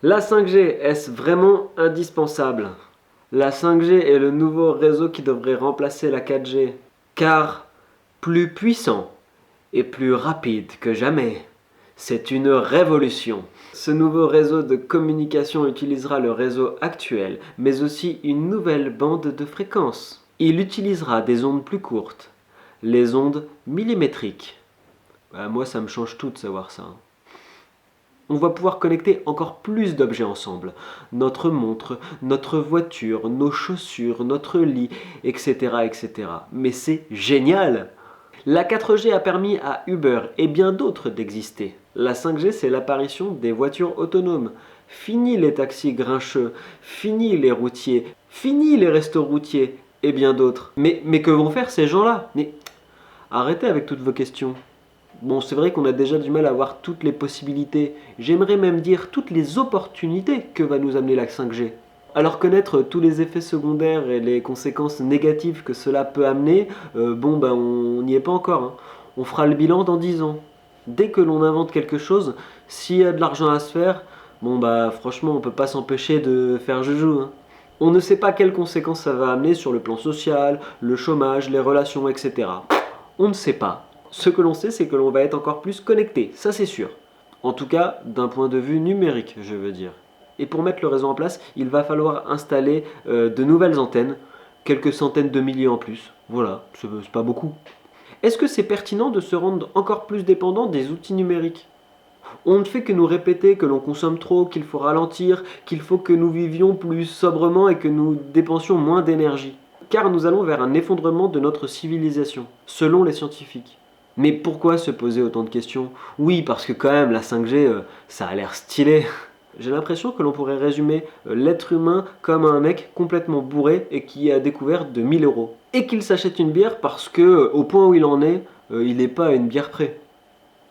La 5G, est-ce vraiment indispensable? La 5G est le nouveau réseau qui devrait remplacer la 4G, car plus puissant et plus rapide que jamais. C'est une révolution. Ce nouveau réseau de communication utilisera le réseau actuel, mais aussi une nouvelle bande de fréquences. Il utilisera des ondes plus courtes, les ondes millimétriques. Moi, ça me change tout de savoir ça. On va pouvoir connecter encore plus d'objets ensemble. Notre montre, notre voiture, nos chaussures, notre lit, etc. etc. Mais c'est génial! La 4G a permis à Uber et bien d'autres d'exister. La 5G, c'est l'apparition des voitures autonomes. Fini les taxis grincheux, fini les routiers, fini les restos routiers et bien d'autres. Mais que vont faire ces gens-là? Mais arrêtez avec toutes vos questions. Bon, c'est vrai qu'on a déjà du mal à voir toutes les possibilités, j'aimerais même dire toutes les opportunités que va nous amener la 5G. Alors connaître tous les effets secondaires et les conséquences négatives que cela peut amener, on n'y est pas encore, hein. On fera le bilan dans 10 ans. Dès que l'on invente quelque chose, s'il y a de l'argent à se faire, franchement on peut pas s'empêcher de faire joujou, hein. On ne sait pas quelles conséquences ça va amener sur le plan social, le chômage, les relations, etc. On ne sait pas. Ce que l'on sait, c'est que l'on va être encore plus connecté, ça c'est sûr. En tout cas, d'un point de vue numérique, je veux dire. Et pour mettre le réseau en place, il va falloir installer de nouvelles antennes, quelques centaines de milliers en plus. Voilà, c'est pas beaucoup. Est-ce que c'est pertinent de se rendre encore plus dépendant des outils numériques? On ne fait que nous répéter que l'on consomme trop, qu'il faut ralentir, qu'il faut que nous vivions plus sobrement et que nous dépensions moins d'énergie. Car nous allons vers un effondrement de notre civilisation, selon les scientifiques. Mais pourquoi se poser autant de questions? Oui, parce que quand même, la 5G, ça a l'air stylé. J'ai l'impression que l'on pourrait résumer l'être humain comme un mec complètement bourré et qui a découvert de 1000 euros. Et qu'il s'achète une bière parce que, au point où il en est, il n'est pas à une bière près.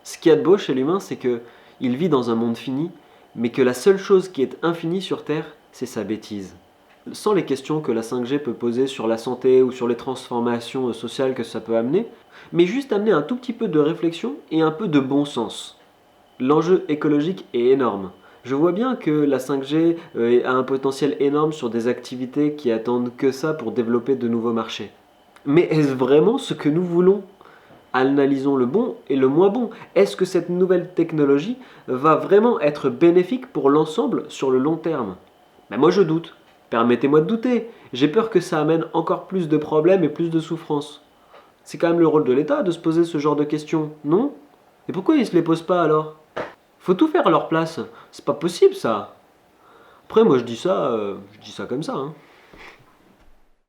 Ce qu'il y a de beau chez l'humain, c'est que il vit dans un monde fini, mais que la seule chose qui est infinie sur Terre, c'est sa bêtise. Sans les questions que la 5G peut poser sur la santé ou sur les transformations sociales que ça peut amener, mais juste amener un tout petit peu de réflexion et un peu de bon sens. L'enjeu écologique est énorme. Je vois bien que la 5G a un potentiel énorme sur des activités qui attendent que ça pour développer de nouveaux marchés. Mais est-ce vraiment ce que nous voulons? Analysons le bon et le moins bon. Est-ce que cette nouvelle technologie va vraiment être bénéfique pour l'ensemble sur le long terme? Moi je doute. Permettez-moi de douter. J'ai peur que ça amène encore plus de problèmes et plus de souffrances. C'est quand même le rôle de l'État de se poser ce genre de questions, non? Et pourquoi ils se les posent pas alors? Faut tout faire à leur place. C'est pas possible ça. Après moi je dis ça comme ça, hein.